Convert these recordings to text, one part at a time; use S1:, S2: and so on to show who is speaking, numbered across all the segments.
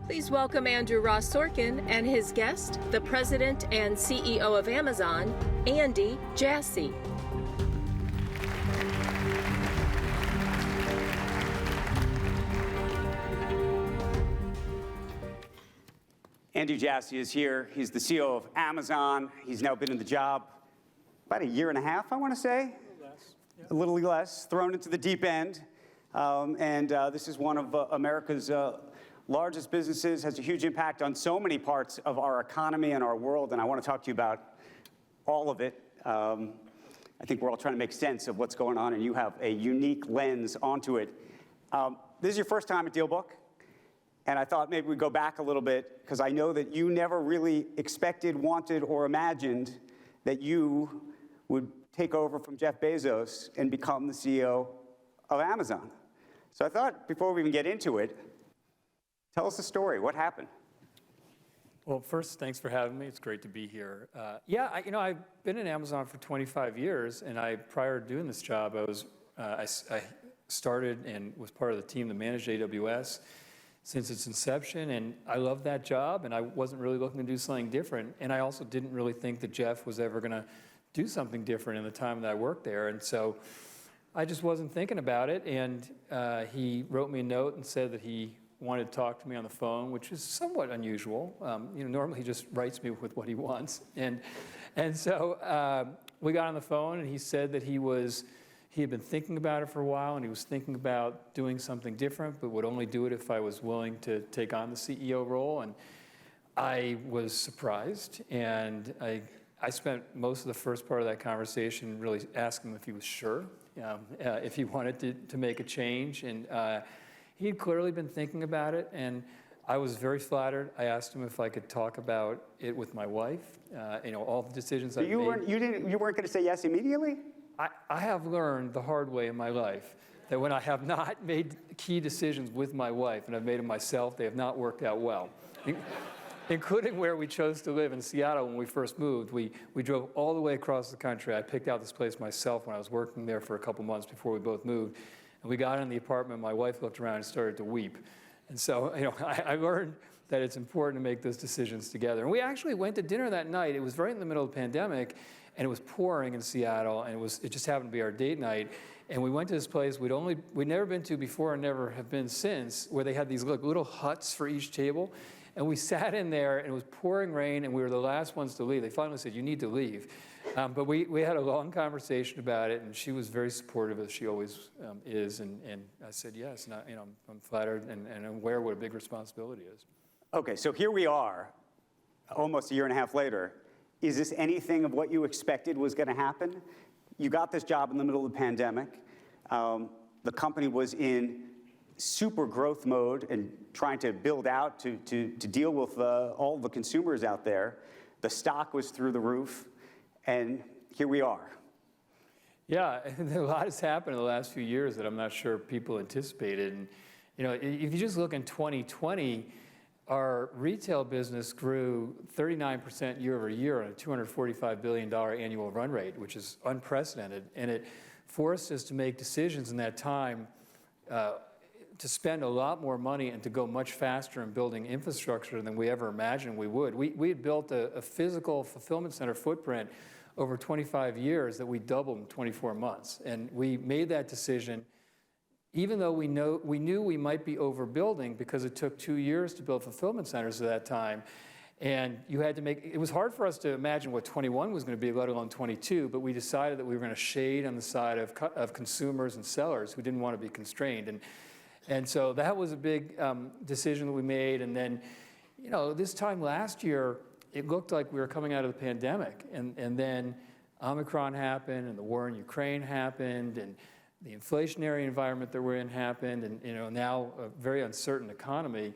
S1: Please welcome Andrew Ross Sorkin and his guest, the President and CEO of Amazon, Andy Jassy.
S2: Andy Jassy is here. He's the CEO of Amazon. He's now been in the job about a year and a half, I want to say. A little less, thrown into the deep end. This is one of America's largest businesses, has a huge impact on so many parts of our economy and our world, and I want to talk to you about all of it. I think we're all trying to make sense of what's going on, and you have a unique lens onto it. This is your first time at DealBook, and I thought maybe we'd go back a little bit, because I know that you never really expected, wanted, or imagined that you would take over from Jeff Bezos and become the CEO of Amazon. So I thought, before we even get into it, tell us the story. What happened?
S3: Well, first, thanks for having me. It's great to be here. I've been in Amazon for 25 years, and prior to doing this job, I started and was part of the team that managed AWS since its inception, and I loved that job, and I wasn't really looking to do something different, and I also didn't really think that Jeff was ever going to do something different in the time that I worked there, and so I just wasn't thinking about it, and he wrote me a note and said that he wanted to talk to me on the phone, which is somewhat unusual. Normally he just writes me with what he wants, and so we got on the phone, and he said that he had been thinking about it for a while, and he was thinking about doing something different, but would only do it if I was willing to take on the CEO role. And I was surprised, and I spent most of the first part of that conversation really asking him if he was sure, if he wanted to make a change. And he had clearly been thinking about it, and I was very flattered. I asked him if I could talk about it with my wife, all the decisions I've made.
S2: You weren't going to say yes immediately?
S3: I have learned the hard way in my life that when I have not made key decisions with my wife, and I've made them myself, they have not worked out well. Including where we chose to live in Seattle when we first moved. We drove all the way across the country. I picked out this place myself when I was working there for a couple months before we both moved. And we got in the apartment, my wife looked around and started to weep. And so, I learned that it's important to make those decisions together. And we actually went to dinner that night. It was right in the middle of the pandemic, and it was pouring in Seattle, and it just happened to be our date night. And we went to this place we'd never been to before and never have been since, where they had these little huts for each table. And we sat in there, and it was pouring rain, and we were the last ones to leave. They finally said, "You need to leave." But we had a long conversation about it, and she was very supportive, as she always is. And I said yes, and I'm flattered and aware what a big responsibility is.
S2: Okay, so here we are, almost a year and a half later. Is this anything of what you expected was going to happen? You got this job in the middle of the pandemic. The company was in super growth mode and trying to build out to deal with all the consumers out there. The stock was through the roof, and here we are.
S3: Yeah, and a lot has happened in the last few years that I'm not sure people anticipated. And if you just look in 2020, our retail business grew 39% year over year on a $245 billion annual run rate, which is unprecedented. And it forced us to make decisions in that time to spend a lot more money and to go much faster in building infrastructure than we ever imagined we would. We had built a physical fulfillment center footprint over 25 years that we doubled in 24 months. And we made that decision even though we knew we might be overbuilding, because it took 2 years to build fulfillment centers at that time. And it was hard for us to imagine what 21 was going to be, let alone 22, but we decided that we were going to shade on the side of consumers and sellers who didn't want to be constrained. And so that was a big decision that we made. And then, this time last year, it looked like we were coming out of the pandemic. And then Omicron happened, and the war in Ukraine happened, and the inflationary environment that we're in happened, and now a very uncertain economy.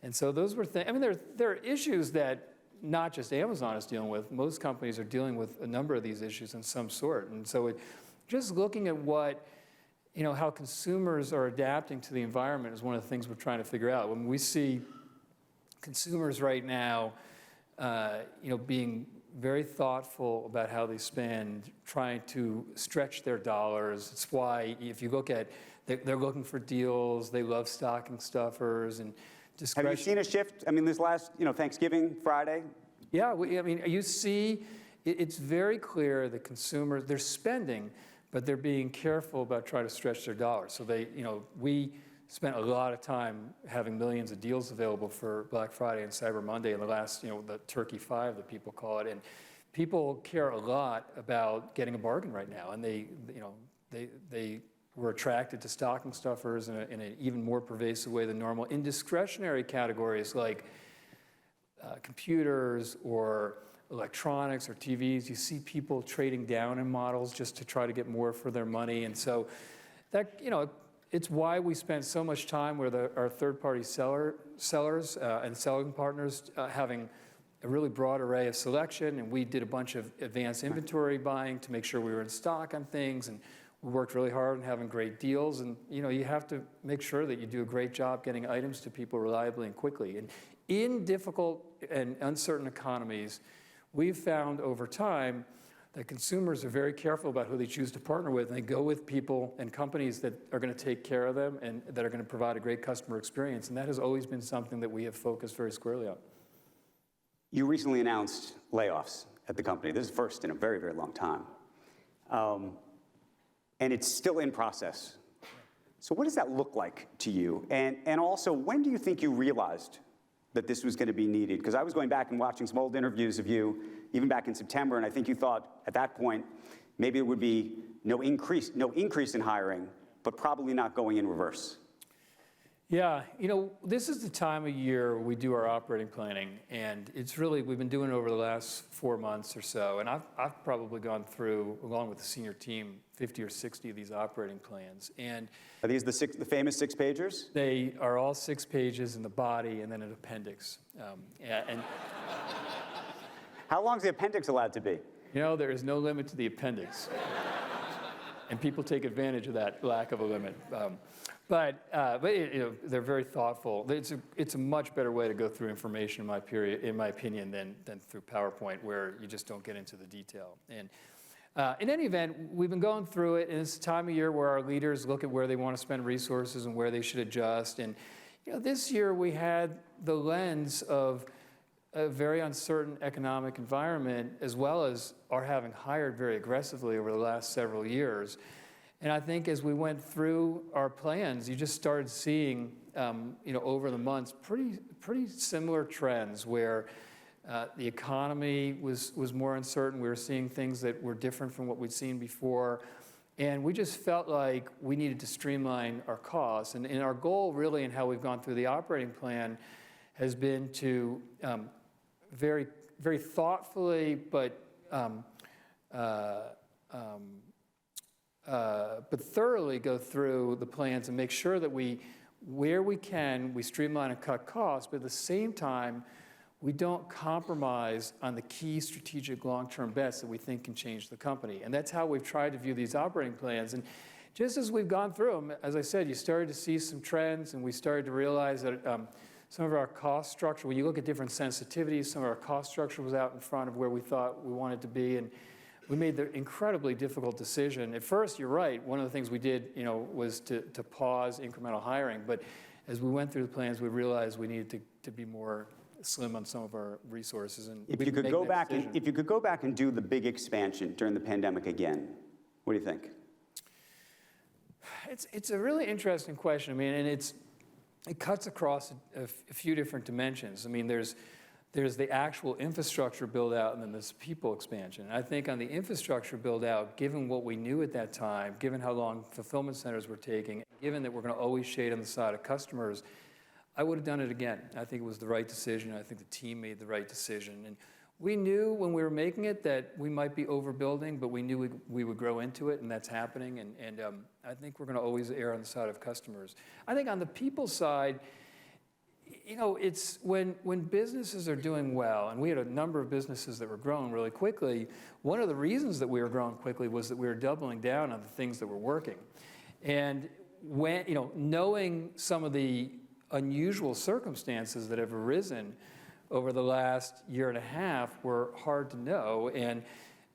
S3: And so those were things. I mean, there are issues that not just Amazon is dealing with. Most companies are dealing with a number of these issues in some sort. And so just looking at how consumers are adapting to the environment is one of the things we're trying to figure out. When we see consumers right now, being very thoughtful about how they spend, trying to stretch their dollars. It's why if you look at, they're looking for deals, they love stocking stuffers, and
S2: Have you seen a shift? I mean, this last, Thanksgiving, Friday?
S3: Yeah, you see, it's very clear that consumers, they're spending, but they're being careful about trying to stretch their dollars. So we spent a lot of time having millions of deals available for Black Friday and Cyber Monday and the last, the Turkey 5 that people call it. And people care a lot about getting a bargain right now. And they were attracted to stocking stuffers in an even more pervasive way than normal. In discretionary categories like computers or electronics or TVs, you see people trading down in models just to try to get more for their money. And so that, it's why we spent so much time with our third-party sellers and selling partners having a really broad array of selection, and we did a bunch of advanced inventory buying to make sure we were in stock on things, and we worked really hard on having great deals. And you have to make sure that you do a great job getting items to people reliably and quickly. And in difficult and uncertain economies, we've found over time that consumers are very careful about who they choose to partner with, and they go with people and companies that are going to take care of them and that are going to provide a great customer experience. And that has always been something that we have focused very squarely on.
S2: You recently announced layoffs at the company. This is first in a very, very long time. And it's still in process. So what does that look like to you? And also, when do you think you realized that this was going to be needed? Because I was going back and watching some old interviews of you, even back in September, and I think you thought at that point maybe there would be no increase in hiring, but probably not going in reverse.
S3: Yeah, this is the time of year we do our operating planning, and it's really, we've been doing it over the last 4 months or so, and I've probably gone through, along with the senior team, 50 or 60 of these operating plans. And
S2: are these the famous 6-pagers?
S3: They are all 6 pages in the body and then an appendix. And
S2: how long is the appendix allowed to be?
S3: There is no limit to the appendix. And people take advantage of that lack of a limit. But they're very thoughtful. It's a much better way to go through information, in my opinion, than through PowerPoint, where you just don't get into the detail. And in any event, we've been going through it, and it's a time of year where our leaders look at where they want to spend resources and where they should adjust. And this year we had the lens of a very uncertain economic environment, as well as our having hired very aggressively over the last several years. And I think as we went through our plans, you just started seeing, over the months, pretty similar trends where the economy was more uncertain. We were seeing things that were different from what we'd seen before. And we just felt like we needed to streamline our costs. And our goal, really, in how we've gone through the operating plan has been to very, very thoughtfully, but thoroughly go through the plans and make sure that where we can, we streamline and cut costs, but at the same time, we don't compromise on the key strategic long-term bets that we think can change the company. And that's how we've tried to view these operating plans. And just as we've gone through them, as I said, you started to see some trends, and we started to realize that some of our cost structure, when you look at different sensitivities, some of our cost structure was out in front of where we thought we wanted to be. And we made the incredibly difficult decision. At first, you're right, one of the things we did, was to pause incremental hiring. But as we went through the plans, we realized we needed to be more slim on some of our resources. And
S2: if you could go back and do the big expansion during the pandemic again, what do you think?
S3: It's a really interesting question. And it cuts across a few different dimensions. There's the actual infrastructure build out, and then there's people expansion. And I think on the infrastructure build out, given what we knew at that time, given how long fulfillment centers were taking, given that we're going to always shade on the side of customers, I would have done it again. I think it was the right decision. I think the team made the right decision. And we knew when we were making it that we might be overbuilding, but we knew we would grow into it, and that's happening. And I think we're going to always err on the side of customers. I think on the people side, it's when businesses are doing well, and we had a number of businesses that were growing really quickly. One of the reasons that we were growing quickly was that we were doubling down on the things that were working. And when, knowing some of the unusual circumstances that have arisen over the last year and a half were hard to know. And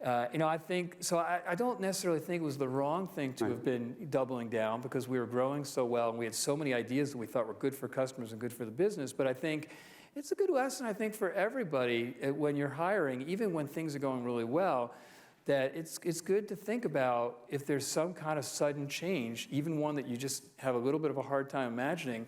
S3: I think, so I don't necessarily think it was the wrong thing to have been doubling down because we were growing so well and we had so many ideas that we thought were good for customers and good for the business. But I think it's a good lesson, I think, for everybody when you're hiring, even when things are going really well, that it's good to think about if there's some kind of sudden change, even one that you just have a little bit of a hard time imagining,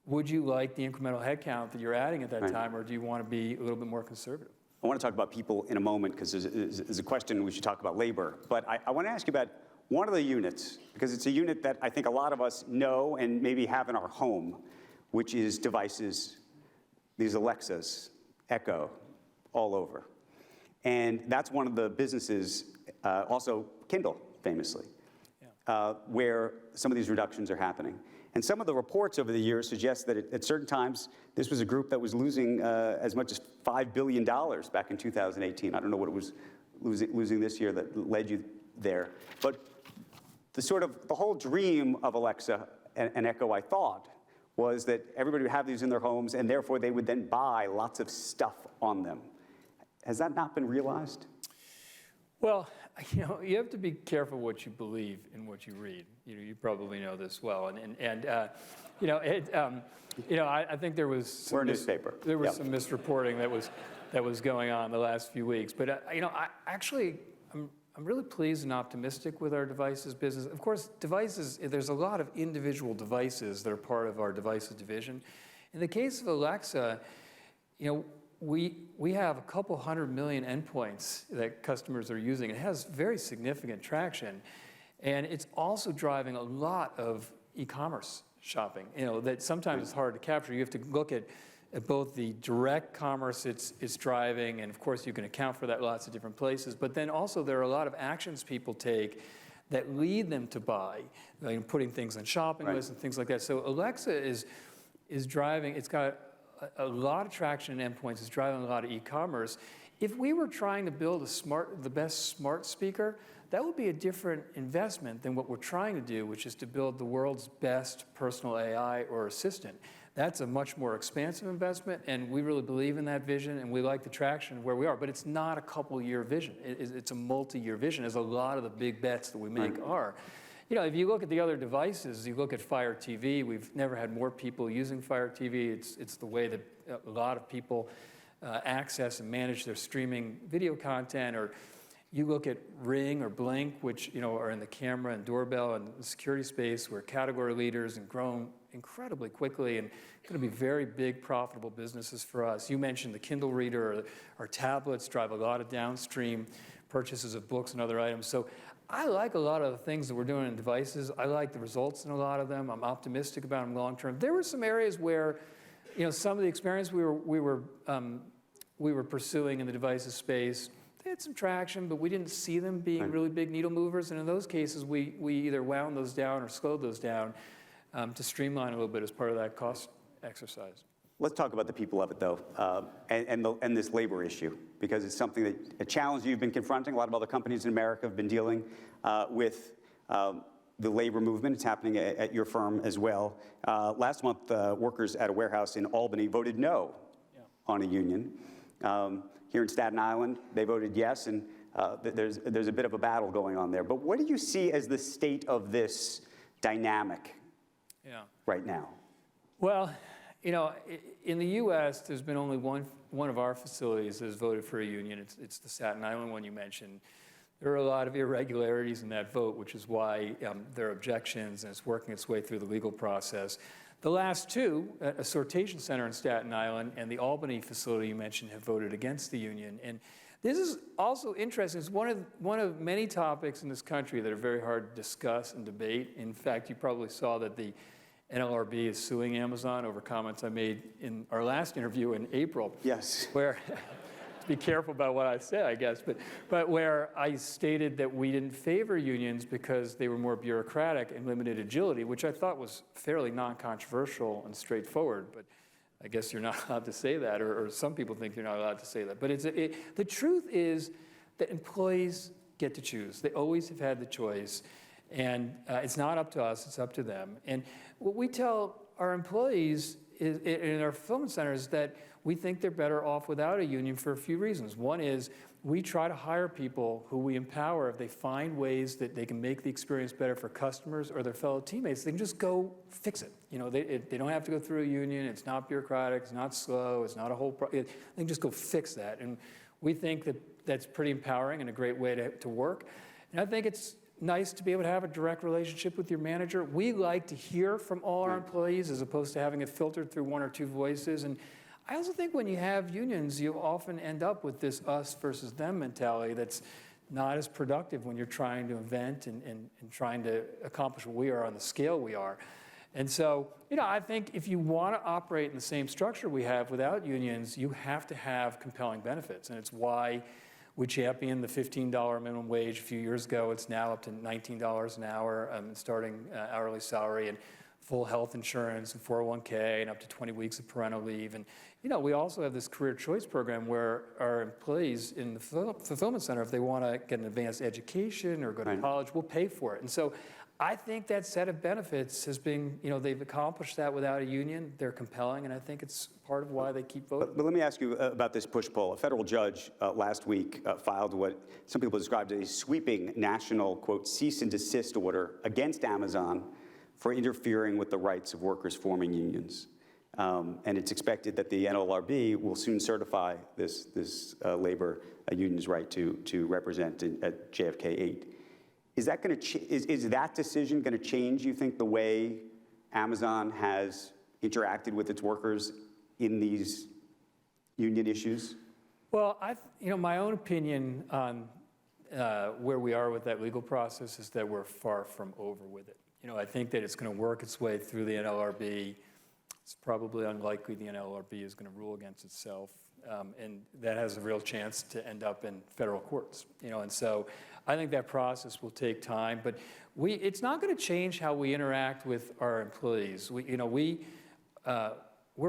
S3: would you like the incremental headcount that you're adding at that time, or do you want to be a little bit more conservative?
S2: I want to talk about people in a moment because there's a question we should talk about labor. But I want to ask you about one of the units, because it's a unit that I think a lot of us know and maybe have in our home, which is devices, these Alexas, Echo, all over. And that's one of the businesses, also Kindle, famously, where some of these reductions are happening. And some of the reports over the years suggest that at certain times, this was a group that was losing as much as $5 billion back in 2018. I don't know what it was losing this year that led you there. But the whole dream of Alexa and Echo, I thought, was that everybody would have these in their homes, and therefore they would then buy lots of stuff on them. Has that not been realized?
S3: Well, you have to be careful what you believe and what you read. You probably know this well, I think there was some
S2: We're a newspaper.
S3: There was some misreporting that was going on the last few weeks. But I'm really pleased and optimistic with our devices business. Of course, devices. There's a lot of individual devices that are part of our devices division. In the case of Alexa, we have a couple 100 million endpoints that customers are using. It has very significant traction. And it's also driving a lot of e-commerce shopping, that sometimes it's hard to capture. You have to look at both the direct commerce it's driving, and of course you can account for that lots of different places, but then also there are a lot of actions people take that lead them to buy, like putting things on shopping lists and things like that. So Alexa is driving, it's got a lot of traction in endpoints, it's driving a lot of e-commerce. If we were trying to build the best smart speaker, that would be a different investment than what we're trying to do, which is to build the world's best personal AI or assistant. That's a much more expansive investment, and we really believe in that vision, and we like the traction of where we are. But it's not a couple-year vision. It's a multi-year vision, as a lot of the big bets that we make are. If you look at the other devices, you look at Fire TV, we've never had more people using Fire TV. It's the way that a lot of people access and manage their streaming video content. Or you look at Ring or Blink, which are in the camera and doorbell and security space. We're category leaders and grown incredibly quickly and going to be very big, profitable businesses for us. You mentioned the Kindle reader. Our tablets drive a lot of downstream purchases of books and other items. So I like a lot of the things that we're doing in devices. I like the results in a lot of them. I'm optimistic about them long term. There were some areas where, some of the experience we were pursuing in the devices space, they had some traction, but we didn't see them being really big needle movers. And in those cases, we either wound those down or slowed those down to streamline a little bit as part of that cost exercise.
S2: Let's talk about the people of it, though, and this labor issue, because it's something a challenge you've been confronting. A lot of other companies in America have been dealing with the labor movement. It's happening at your firm as well. Last month, workers at a warehouse in Albany voted no on a union. Here in Staten Island, they voted yes, and there's a bit of a battle going on there. But what do you see as the state of this dynamic right now?
S3: Well, in the U.S., there's been only one of our facilities that has voted for a union. It's the Staten Island one you mentioned. There are a lot of irregularities in that vote, which is why there are objections, and it's working its way through the legal process. The last two, a sortation center in Staten Island and the Albany facility you mentioned, have voted against the union. And this is also interesting. It's one of many topics in this country that are very hard to discuss and debate. In fact, you probably saw that the NLRB is suing Amazon over comments I made in our last interview in April.
S2: Yes.
S3: Where, be careful about what I say, I guess, but where I stated that we didn't favor unions because they were more bureaucratic and limited agility, which I thought was fairly non-controversial and straightforward. But I guess you're not allowed to say that, or some people think you're not allowed to say that. But the truth is that employees get to choose. They always have had the choice. And it's not up to us, it's up to them. And what we tell our employees in our fulfillment centers that we think they're better off without a union for a few reasons. One is we try to hire people who we empower. If they find ways that they can make the experience better for customers or their fellow teammates, they can just go fix it. They don't have to go through a union. It's not bureaucratic. It's not slow. It's not a whole they can just go fix that. And we think that that's pretty empowering and a great way to work. And I think it's nice to be able to have a direct relationship with your manager. We like to hear from all our employees as opposed to having it filtered through one or two voices. And I also think when you have unions, you often end up with this us versus them mentality that's not as productive when you're trying to invent and trying to accomplish what we are on the scale we are. And so, I think if you want to operate in the same structure we have without unions, you have to have compelling benefits. And it's why we championed the $15 minimum wage a few years ago. It's now up to $19 an hour, starting hourly salary, and full health insurance and 401k, and up to 20 weeks of parental leave. And we also have this career choice program where our employees in the fulfillment center, if they want to get an advanced education or go to college, we'll pay for it. And so I think that set of benefits has been, they've accomplished that without a union. They're compelling, and I think it's part of why they keep voting.
S2: But let me ask you about this push-pull. A federal judge last week filed what some people described as a sweeping national, quote, cease and desist order against Amazon for interfering with the rights of workers forming unions. And it's expected that the NLRB will soon certify this labor union's right to represent at JFK 8. Is that decision going to change, you think, the way Amazon has interacted with its workers in these union issues?
S3: Well, my own opinion on where we are with that legal process is that we're far from over with it. I think that it's going to work its way through the NLRB. It's probably unlikely the NLRB is going to rule against itself, and that has a real chance to end up in federal courts. And so I think that process will take time, but it's not going to change how we interact with our employees. We're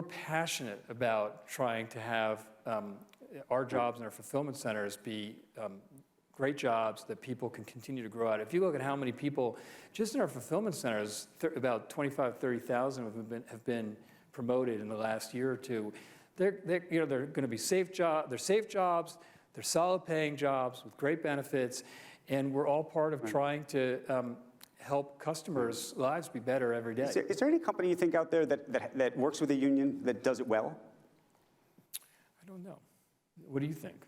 S3: passionate about trying to have our jobs in our fulfillment centers be great jobs that people can continue to grow out. If you look at how many people, just in our fulfillment centers, about 25, 30,000 have been promoted in the last year or two. They're going to be safe jobs. They're safe jobs. They're solid-paying jobs with great benefits, and we're all part of trying to help customers' lives be better every day.
S2: Is there any company you think out there that works with a union that does it well?
S3: I don't know. What do you think?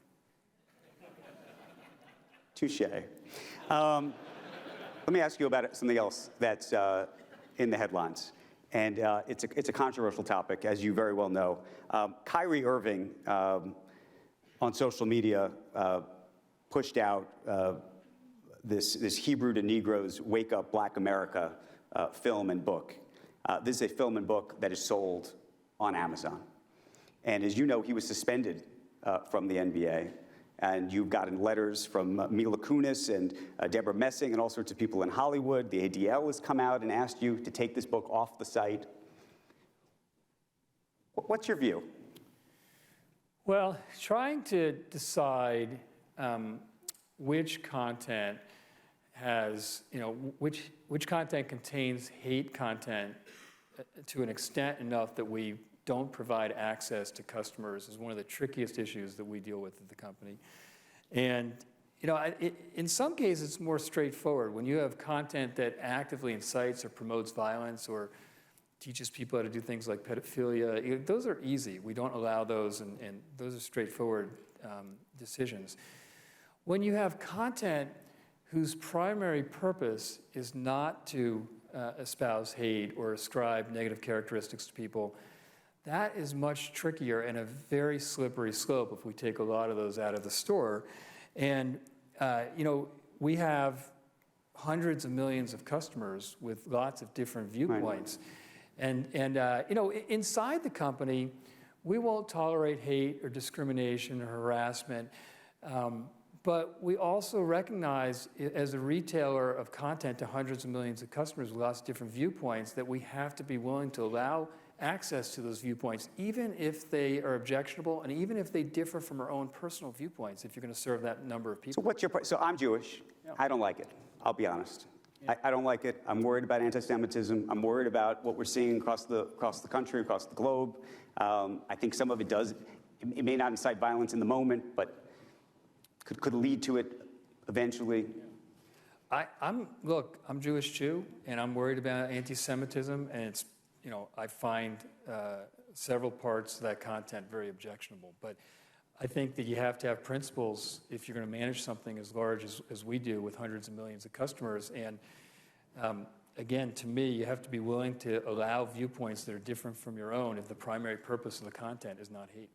S2: Touche. Let me ask you about something else that's in the headlines. And it's a controversial topic, as you very well know. Kyrie Irving, on social media, pushed out this Hebrew to Negroes Wake Up Black America film and book. This is a film and book that is sold on Amazon. And as you know, he was suspended from the NBA. And you've gotten letters from Mila Kunis and Deborah Messing and all sorts of people in Hollywood. The ADL has come out and asked you to take this book off the site. What's your view?
S3: Well, trying to decide which content has, which content contains hate content to an extent enough that we don't provide access to customers is one of the trickiest issues that we deal with at the company. And in some cases, it's more straightforward. When you have content that actively incites or promotes violence or teaches people how to do things like pedophilia, those are easy. We don't allow those, and those are straightforward decisions. When you have content whose primary purpose is not to espouse hate or ascribe negative characteristics to people, that is much trickier and a very slippery slope if we take a lot of those out of the store. And, we have hundreds of millions of customers with lots of different viewpoints. Right. And inside the company, we won't tolerate hate or discrimination or harassment. But we also recognize, as a retailer of content to hundreds of millions of customers with lots of different viewpoints, that we have to be willing to allow access to those viewpoints, even if they are objectionable and even if they differ from our own personal viewpoints, if you're going to serve that number of people.
S2: So what's your point? So I'm Jewish. Yeah. I don't like it. I'll be honest. I don't like it. I'm worried about anti-Semitism. I'm worried about what we're seeing across the country, across the globe. I think some of it does. It may not incite violence in the moment, but could lead to it eventually.
S3: Look, I'm Jewish Jew, and I'm worried about anti-Semitism, and it's, I find several parts of that content very objectionable. But I think that you have to have principles if you're going to manage something as large as we do with hundreds of millions of customers. And again, to me, you have to be willing to allow viewpoints that are different from your own if the primary purpose of the content is not hate.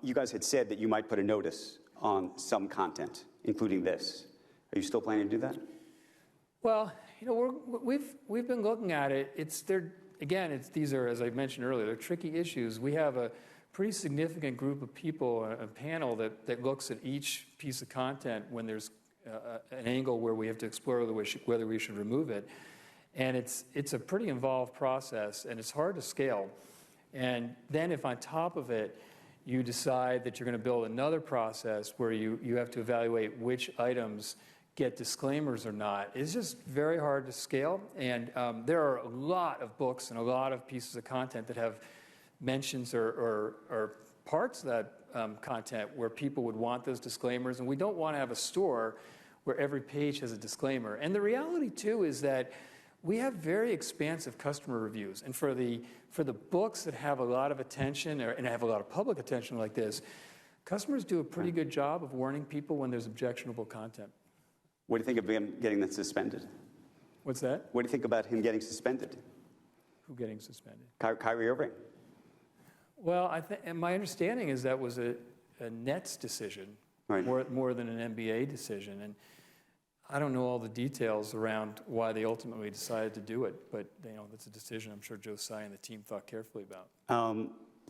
S2: You guys had said that you might put a notice on some content, including this. Are you still planning to do that?
S3: Well, we've been looking at it. These are, as I mentioned earlier, they're tricky issues. We have a pretty significant group of people, a panel that looks at each piece of content when there's an angle where we have to explore whether we should remove it. And it's a pretty involved process, and it's hard to scale. And then if on top of it, you decide that you're going to build another process where you have to evaluate which items get disclaimers or not, it's just very hard to scale. And there are a lot of books and a lot of pieces of content that have mentions or parts of that content where people would want those disclaimers. And we don't want to have a store where every page has a disclaimer. And the reality, too, is that we have very expansive customer reviews. And for the books that have a lot of attention and have a lot of public attention like this, customers do a pretty good job of warning people when there's objectionable content.
S2: What do you think of him getting that suspended?
S3: What's that?
S2: What do you think about him getting suspended?
S3: Who getting suspended?
S2: Kyrie Irving.
S3: Well, and my understanding is that was a Nets decision,
S2: right,
S3: more than an NBA decision. And I don't know all the details around why they ultimately decided to do it, but that's a decision I'm sure Jassy and the team thought carefully about.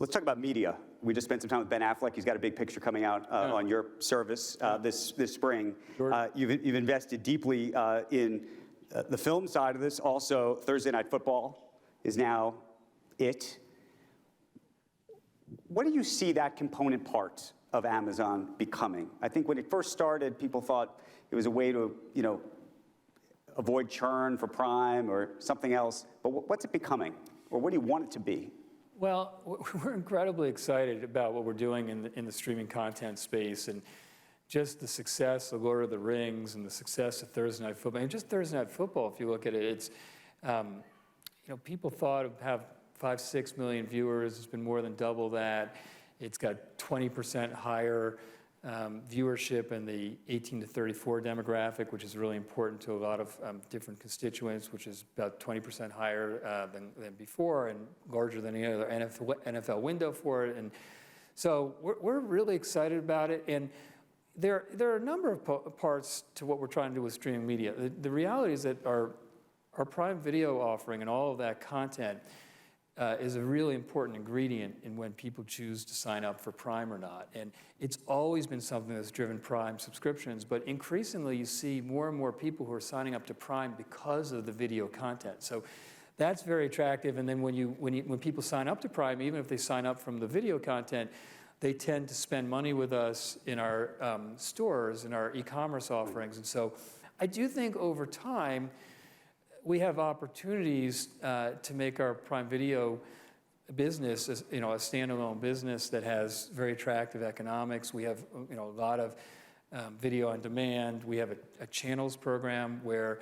S2: Let's talk about media. We just spent some time with Ben Affleck. He's got a big picture coming out on your service this spring.
S3: Sure.
S2: You've invested deeply in the film side of this. Also, Thursday Night Football is now it. What do you see that component part of Amazon becoming? I think when it first started, people thought it was a way to, avoid churn for Prime or something else. But what's it becoming? Or what do you want it to be?
S3: Well, we're incredibly excited about what we're doing in the streaming content space, and just the success of Lord of the Rings and the success of Thursday Night Football. And just Thursday Night Football, if you look at it, it's, people thought it would have 5-6 million viewers. It's been more than double that. It's got 20% higher viewership in the 18 to 34 demographic, which is really important to a lot of different constituents, which is about 20% higher than before and larger than any other NFL window for it. And so we're really excited about it. And there are a number of parts to what we're trying to do with streaming media. The reality is that our Prime Video offering and all of that content is a really important ingredient in when people choose to sign up for Prime or not. And it's always been something that's driven Prime subscriptions, but increasingly you see more and more people who are signing up to Prime because of the video content. So that's very attractive. And then when people sign up to Prime, even if they sign up from the video content, they tend to spend money with us in our stores, in our e-commerce offerings. And so I do think over time, we have opportunities to make our Prime Video business, a standalone business that has very attractive economics. We have, a lot of video on demand. We have a channels program where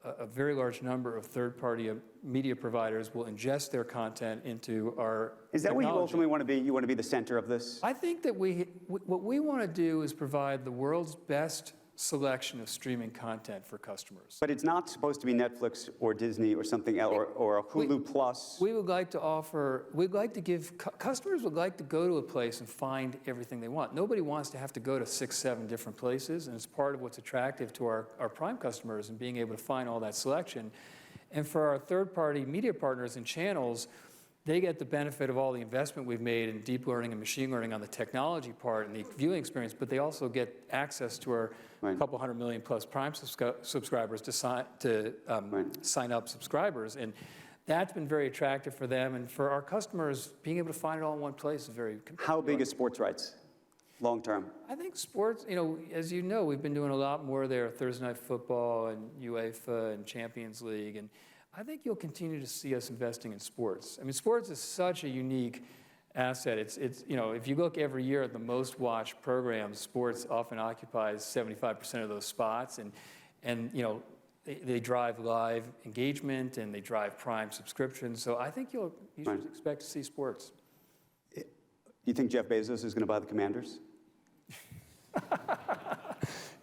S3: a very large number of third-party media providers will ingest their content into our
S2: Is that
S3: technology.
S2: what you ultimately want to be? You want to be the center of this?
S3: I think that what we want to do is provide the world's best selection of streaming content for customers.
S2: But it's not supposed to be Netflix or Disney or something else, or a Hulu Plus.
S3: We would like to give, customers would like to go to a place and find everything they want. Nobody wants to have to go to 6-7 different places, and it's part of what's attractive to our Prime customers and being able to find all that selection. And for our third-party media partners and channels, they get the benefit of all the investment we've made in deep learning and machine learning on the technology part and the viewing experience, but they also get access to our couple 100 million plus Prime subscribers to sign up subscribers. And that's been very attractive for them. And for our customers, being able to find it all in one place is very compelling.
S2: How big is sports rights? long term?
S3: I think sports, as you know, we've been doing a lot more there, Thursday Night Football and UEFA and Champions League, and I think you'll continue to see us investing in sports. I mean, sports is such a unique asset. It's if you look every year at the most watched programs, sports often occupies 75% of those spots, and they drive live engagement and they drive prime subscriptions. So I think you should expect to see sports.
S2: You think Jeff Bezos is going to buy the Commanders?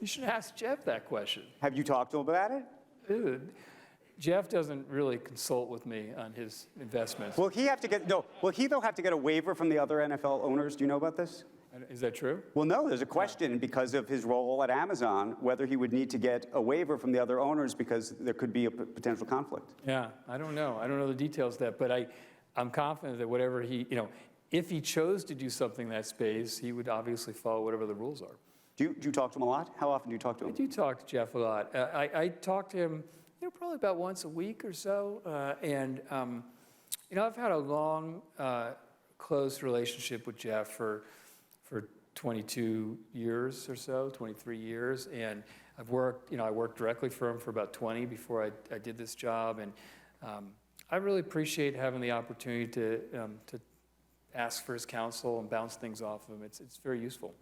S3: You should ask Jeff that question.
S2: Have you talked to him about it?
S3: Dude, Jeff doesn't really consult with me on his investments.
S2: Will he though have to get a waiver from the other NFL owners? Do you know about this?
S3: Is that true?
S2: Well, no, there's a question because of his role at Amazon, whether he would need to get a waiver from the other owners because there could be a potential conflict.
S3: Yeah, I don't know. I don't know the details of that, but I'm confident that whatever if he chose to do something in that space, he would obviously follow whatever the rules are.
S2: Do you talk to him a lot? How often do you talk to him?
S3: I do talk to Jeff a lot. I talk to him, probably about once a week or so, and I've had a long, close relationship with Jeff for 22 years or so, 23 years, and I worked directly for him for about 20 before I did this job, and I really appreciate having the opportunity to ask for his counsel and bounce things off of him. It's very useful.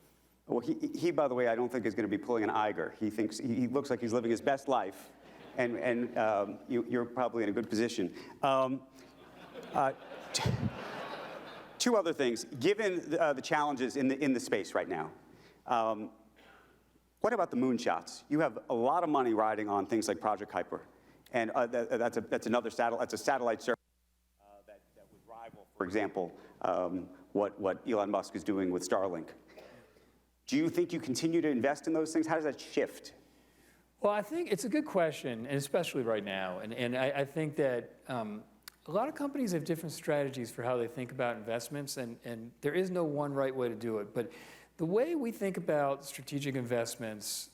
S2: Well, he, by the way, I don't think is going to be pulling an Iger. He looks like he's living his best life, and you're probably in a good position. Two other things. Given the challenges in the space right now, what about the moonshots? You have a lot of money riding on things like Project Kuiper, and that's another satellite service that would rival, for example, what Elon Musk is doing with Starlink. Do you think you continue to invest in those things? How does that shift?
S3: Well, I think it's a good question, and especially right now. And I think that a lot of companies have different strategies for how they think about investments, and there is no one right way to do it. But the way we think about strategic investments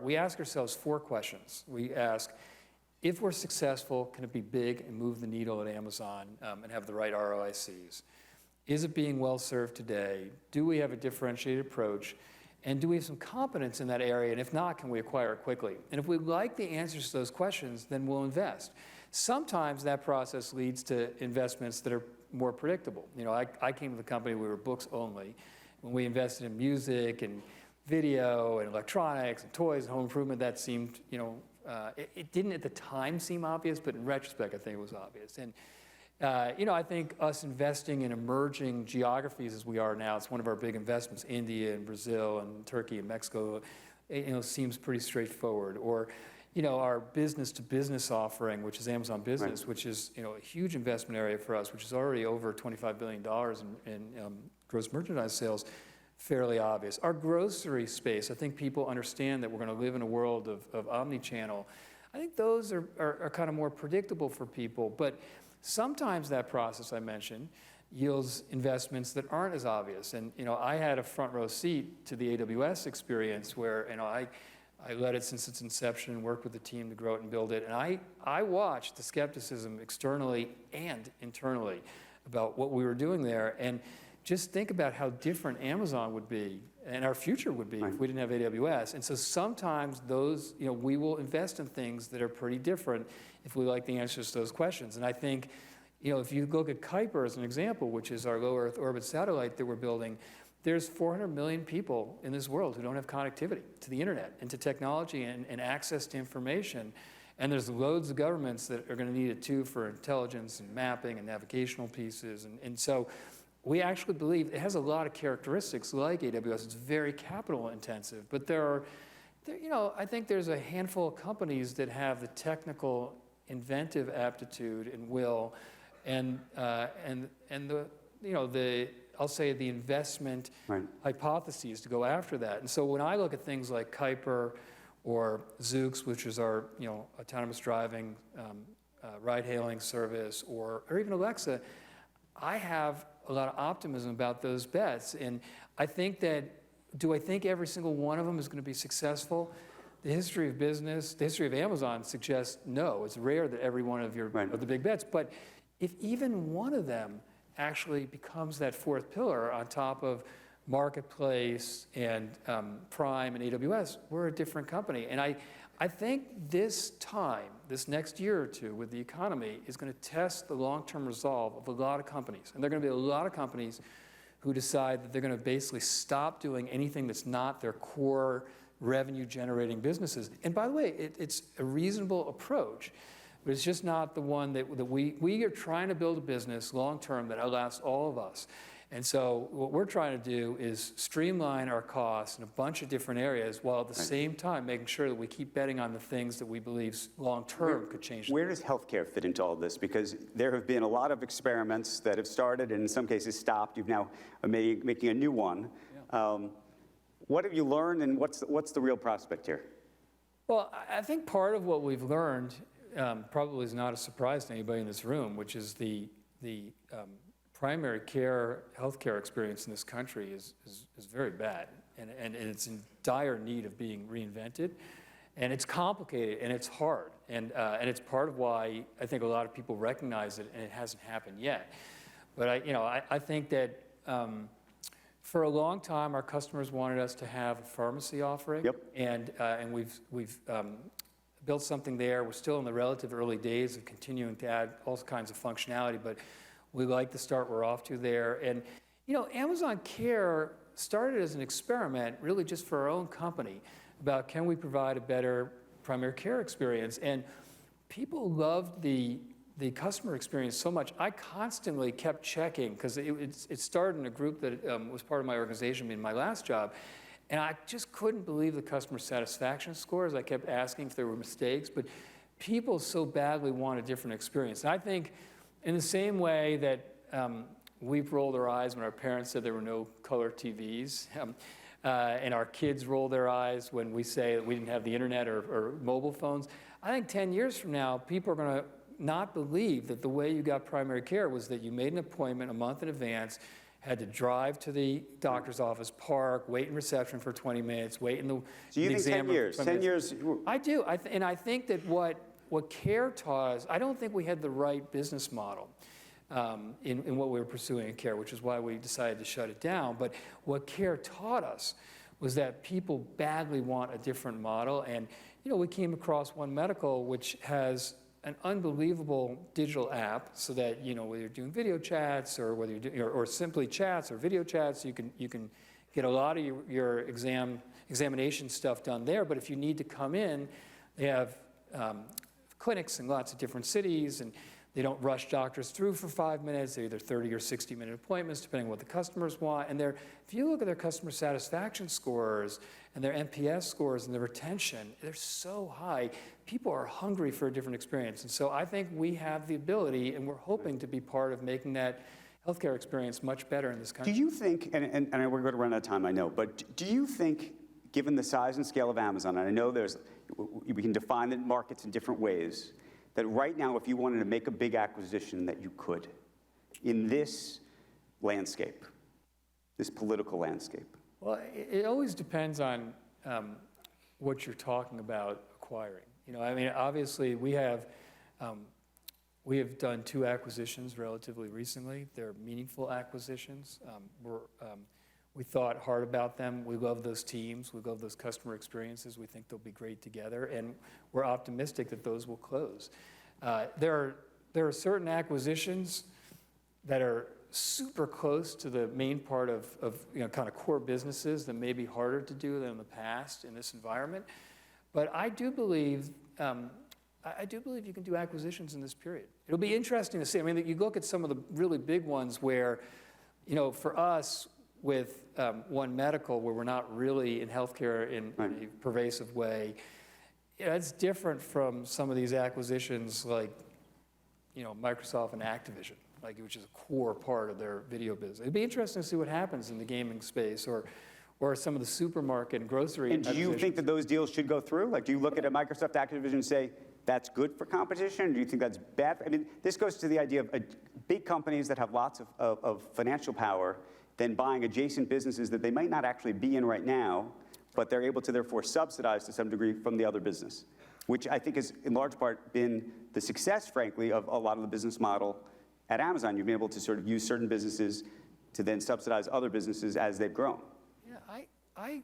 S3: we ask ourselves 4 questions. We ask, if we're successful, can it be big and move the needle at Amazon and have the right ROICs? Is it being well served today? Do we have a differentiated approach? And do we have some competence in that area? And if not, can we acquire it quickly? And if we like the answers to those questions, then we'll invest. Sometimes that process leads to investments that are more predictable. I came to the company, we were books only. When we invested in music and video and electronics and toys and home improvement, that seemed, it didn't at the time seem obvious, but in retrospect, I think it was obvious. And I think us investing in emerging geographies as we are now, it's one of our big investments, India and Brazil and Turkey and Mexico, seems pretty straightforward. Or, our business-to-business offering, which is Amazon Business, right, which is, a huge investment area for us, which is already over $25 billion in gross merchandise sales, fairly obvious. Our grocery space, I think people understand that we're going to live in a world of omni-channel. I think those are kind of more predictable for people, but sometimes that process I mentioned yields investments that aren't as obvious. And I had a front row seat to the AWS experience where I led it since its inception and worked with the team to grow it and build it. And I watched the skepticism externally and internally about what we were doing there. And just think about how different Amazon would be and our future would be if we didn't have AWS. And so sometimes we will invest in things that are pretty different if we like the answers to those questions. And I think, if you look at Kuiper as an example, which is our low Earth orbit satellite that we're building, there's 400 million people in this world who don't have connectivity to the internet and to technology and access to information. And there's loads of governments that are going to need it too for intelligence and mapping and navigational pieces. And so we actually believe it has a lot of characteristics like AWS. It's very capital intensive, but I think there's a handful of companies that have the technical, inventive aptitude and will, and I'll say the investment hypotheses to go after that. And so when I look at things like Kuiper or Zoox, which is our autonomous driving ride-hailing service, or even Alexa, I have a lot of optimism about those bets. And I think do I think every single one of them is going to be successful? The history of business, the history of Amazon suggests no. It's rare that every one of of the big bets. But if even one of them actually becomes that fourth pillar on top of Marketplace and Prime and AWS, we're a different company. And I think this time, this next year or two with the economy is going to test the long-term resolve of a lot of companies. And there are going to be a lot of companies who decide that they're going to basically stop doing anything that's not their core revenue-generating businesses. And by the way, it's a reasonable approach, but it's just not the one that we are trying to build a business long-term that outlasts all of us. And so what we're trying to do is streamline our costs in a bunch of different areas while at the same time making sure that we keep betting on the things that we believe long-term could change.
S2: Where does healthcare fit into all this? Because there have been a lot of experiments that have started and in some cases stopped. You've now making a new one. Yeah. What have you learned and what's the real prospect here?
S3: Well, I think part of what we've learned probably is not a surprise to anybody in this room, which is the primary care healthcare experience in this country is very bad, and it's in dire need of being reinvented, and it's complicated and it's hard, and it's part of why I think a lot of people recognize it, and it hasn't happened yet. But I think that for a long time our customers wanted us to have a pharmacy offering.
S2: Yep.
S3: And we've built something there. We're still in the relative early days of continuing to add all kinds of functionality, but we like the start we're off to there. And, Amazon Care started as an experiment, really just for our own company, about can we provide a better primary care experience? And people loved the customer experience so much. I constantly kept checking, because it started in a group that was part of my organization in my last job, and I just couldn't believe the customer satisfaction scores. I kept asking if there were mistakes, but people so badly want a different experience. And I think in the same way that we've rolled our eyes when our parents said there were no color TVs, and our kids roll their eyes when we say that we didn't have the internet or mobile phones, I think 10 years from now, people are going to not believe that the way you got primary care was that you made an appointment a month in advance, had to drive to the doctor's office, park, wait in reception for 20 minutes, wait in the
S2: So you think 10 years? 10 years?
S3: I do. And I think that what care taught us, I don't think we had the right business model in what we were pursuing in care, which is why we decided to shut it down. But what care taught us was that people badly want a different model. And, we came across One Medical, which has an unbelievable digital app, so that whether you're doing video chats or whether you're doing or simply chats or video chats, you can get a lot of your examination stuff done there. But if you need to come in, they have clinics in lots of different cities, and they don't rush doctors through for 5 minutes. They're either 30 or 60-minute appointments, depending on what the customers want. And if you look at their customer satisfaction scores and their NPS scores and their retention, they're so high. People are hungry for a different experience. And so I think we have the ability, and we're hoping to be part of making that healthcare experience much better in this country.
S2: Do you think, and we're going to run out of time, I know, but do you think, given the size and scale of Amazon, and I know we can define the markets in different ways, that right now, if you wanted to make a big acquisition, that you could, in this landscape, this political landscape?
S3: Well, it always depends on what you're talking about acquiring. Obviously, we have done 2 acquisitions relatively recently. They're meaningful acquisitions. We thought hard about them. We love those teams. We love those customer experiences. We think they'll be great together, and we're optimistic that those will close. There are certain acquisitions that are super close to the main part of kind of core businesses that may be harder to do than in the past in this environment. But I do believe you can do acquisitions in this period. It'll be interesting to see. You look at some of the really big ones where, for us, with One Medical, where we're not really in healthcare in a pervasive way, it's different from some of these acquisitions like, Microsoft and Activision, which is a core part of their video business. It'd be interesting to see what happens in the gaming space or some of the supermarket and grocery.
S2: And do you think that those deals should go through? Do you look at a Microsoft Activision and say, that's good for competition? Do you think that's bad? This goes to the idea of big companies that have lots of financial power than buying adjacent businesses that they might not actually be in right now, but they're able to therefore subsidize to some degree from the other business, which I think has in large part been the success, frankly, of a lot of the business model at Amazon. You've been able to sort of use certain businesses to then subsidize other businesses as they've grown.
S3: Yeah, I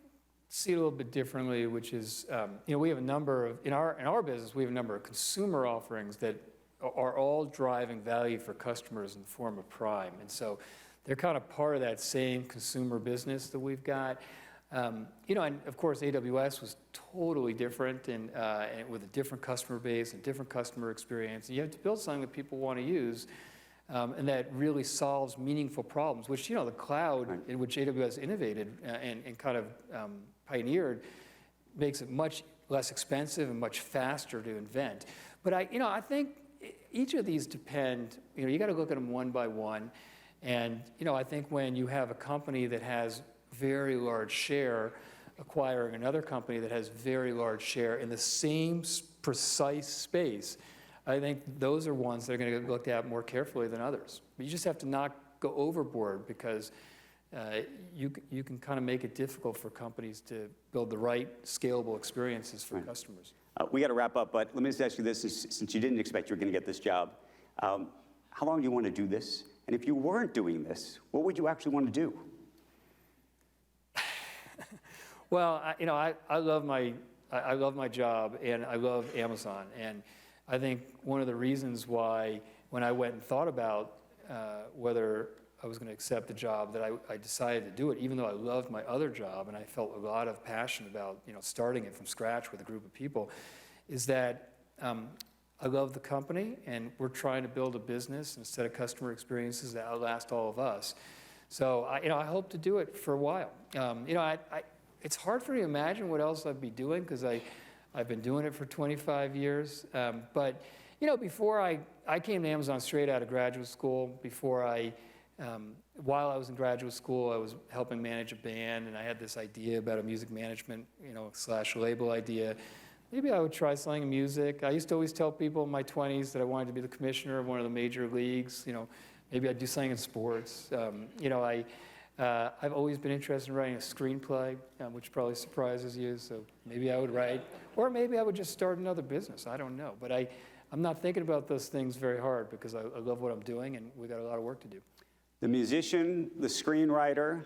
S3: see it a little bit differently, which is, we have a number of, in our business, we have a number of consumer offerings that are all driving value for customers in the form of Prime. And so they're kind of part of that same consumer business that we've got. And of course, AWS was totally different and with a different customer base and different customer experience. And you have to build something that people want to use and that really solves meaningful problems, which, the cloud in which AWS innovated and kind of pioneered makes it much less expensive and much faster to invent. But I think each of these depend, you got to look at them one by one. And, I think when you have a company that has very large share acquiring another company that has very large share in the same precise space, I think those are ones that are going to get looked at more carefully than others. But you just have to not go overboard because you can kind of make it difficult for companies to build the right scalable experiences for customers.
S2: We got to wrap up, but let me just ask you this, since you didn't expect you were going to get this job, how long do you want to do this? And if you weren't doing this, what would you actually want to do?
S3: Well, I love my job and I love Amazon. And I think one of the reasons why when I went and thought about whether I was going to accept the job, that I decided to do it, even though I loved my other job and I felt a lot of passion about starting it from scratch with a group of people, is that I love the company and we're trying to build a business and a set of customer experiences that outlast all of us. So I hope to do it for a while. It's hard for me to imagine what else I'd be doing because I've been doing it for 25 years. But before I came to Amazon straight out of graduate school. While I was in graduate school, I was helping manage a band, and I had this idea about a music management, / label idea. Maybe I would try selling music. I used to always tell people in my 20s that I wanted to be the commissioner of one of the major leagues. Maybe I'd do something in sports. I've always been interested in writing a screenplay, which probably surprises you, so maybe I would write. Or maybe I would just start another business, I don't know. But I'm not thinking about those things very hard because I love what I'm doing and we got a lot of work to do.
S2: The musician, the screenwriter,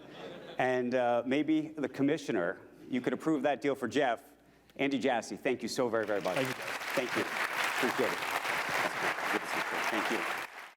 S2: and maybe the commissioner. You could approve that deal for Jeff. Andy Jassy, thank you so very, very much.
S3: Thank you.
S2: Thank you. Appreciate it. Thank you.